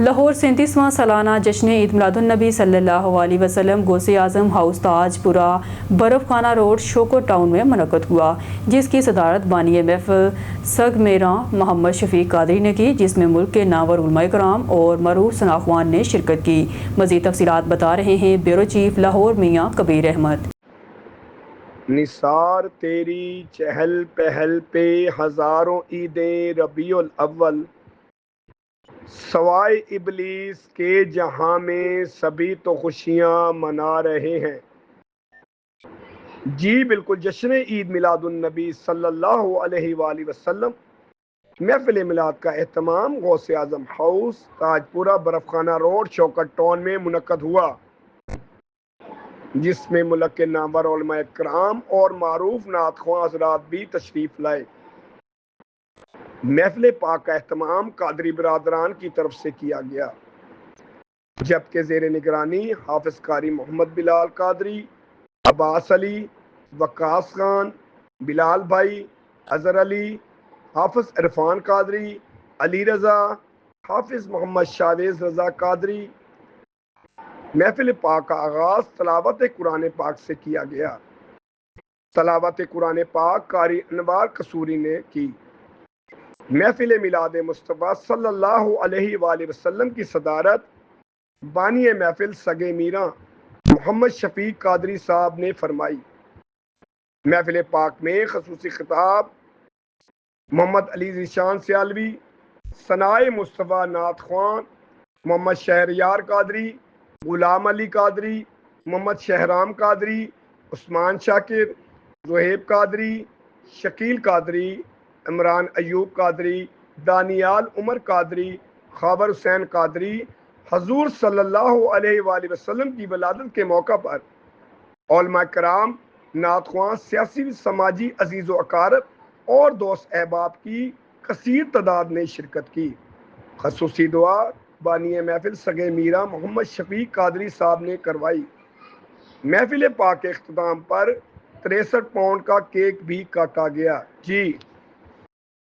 لاہور 37واں سالانہ جشن عید میلاد النبی صلی اللہ علیہ وسلم غوث اعظم ہاؤس تاج پورہ برف خانہ روڈ شوکو ٹاؤن میں منعقد ہوا، جس کی صدارت بانی محفل سگ میراں محمد شفیق قادری نے کی، جس میں ملک کے نامور علماء کرام اور معروف ثناءخوان نے شرکت کی۔ مزید تفصیلات بتا رہے ہیں بیورو چیف لاہور میاں کبیر احمد۔ نثار تیری چہل پہل پہ ہزاروں عیدیں ربیع الاول، سوائے ابلیس کے جہاں میں سبھی تو خوشیاں منا رہے ہیں۔ جی بالکل، جشن عید میلاد النبی صلی اللہ علیہ وآلہ وسلم محفل میلاد کا اہتمام غوث اعظم ہاؤس تاج پورہ برف خانہ روڈ شوکت ٹاؤن میں منعقد ہوا، جس میں ملک کے نامور علماء کرام اور معروف نعت خواں حضرات بھی تشریف لائے۔ محفل پاک کا اہتمام قادری برادران کی طرف سے کیا گیا، جبکہ زیر نگرانی حافظ قاری محمد بلال قادری، عباس علی، وقاص خان، بلال بھائی، اظہر علی، حافظ عرفان قادری، علی رضا، حافظ محمد شاویز رضا قادری۔ محفل پاک کا آغاز تلاوت قرآن پاک سے کیا گیا۔ تلاوت قرآن پاک قاری انوار قصوری نے کی۔ محفل میلاد مصطفیٰ صلی اللہ علیہ وآلہ وسلم کی صدارت بانی محفل سگے میراں محمد شفیق قادری صاحب نے فرمائی۔ محفل پاک میں خصوصی خطاب محمد علی ذیشان سیالوی، ثنائے مصطفیٰ نعت خواں محمد شہریار قادری، غلام علی قادری، محمد شہرام قادری، عثمان شاکر، زہیب قادری، شکیل قادری، عمران ایوب قادری، دانیال عمر قادری، خاور حسین قادری حضور صلی اللہ علیہ وآلہ وسلم کی ولادت کے موقع پر علماء کرام، نعت خواں، سیاسی سماجی عزیز و اقارب اور دوست احباب کی کثیر تعداد نے شرکت کی۔ خصوصی دعا بانی محفل سگے میراں محمد شفیق قادری صاحب نے کروائی۔ محفل پاک کے اختتام پر 63 پاؤنڈ کا کیک بھی کاٹا گیا۔ جی